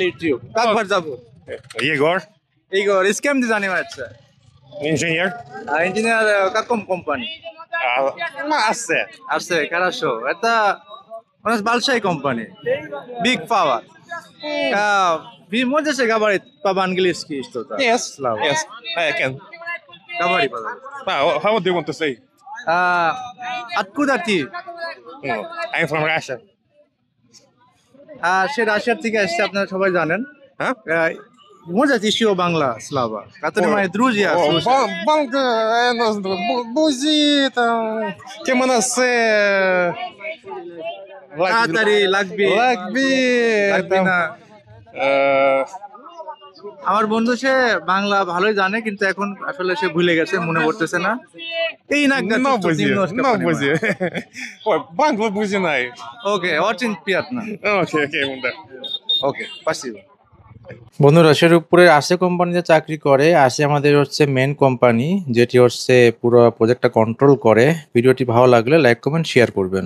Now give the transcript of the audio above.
YouTube. Как вас зовут? Егор, Игорь, и с кем ты занимаешься? инженер. Инженер в каком компании? Масса. Арсе, хорошо. Это у нас большая компания. Big Power. Вы можете говорить по-английски что-то? Yes, Слава. yes, I can. Говори, пожалуйста. How do you want to say? Откуда ты? No, I'm from Russia. সে রাশিয়ার থেকে আসছে, আপনারা সবাই জানেন। Huh? Можете еще Бангла, Слава? Которые мои друзья слушают. Банка, бузи, там, кемоносе, তাড়াতাড়ি লাগবে лакби, লাগবে না। আমার বন্ধু সে বাংলা ভালোই জানে, কিন্তু এখন আসলে সে ভুলে গেছে, মনে পড়তেছে না। এই না No бузи, no бузи. Ой, банк бузи নাই. ওকে, очень приятно. Окей, да. ওকে, спасибо. বন্ধুরা, শেরপুরের আশে কোম্পানিতে চাকরি করে। আশে আমাদের হচ্ছে মেন কোম্পানি, যেটি হচ্ছে পুরো প্রজেক্টটা কন্ট্রোল করে। ভিডিওটি ভালো লাগলে লাইক কমেন্ট শেয়ার করবেন।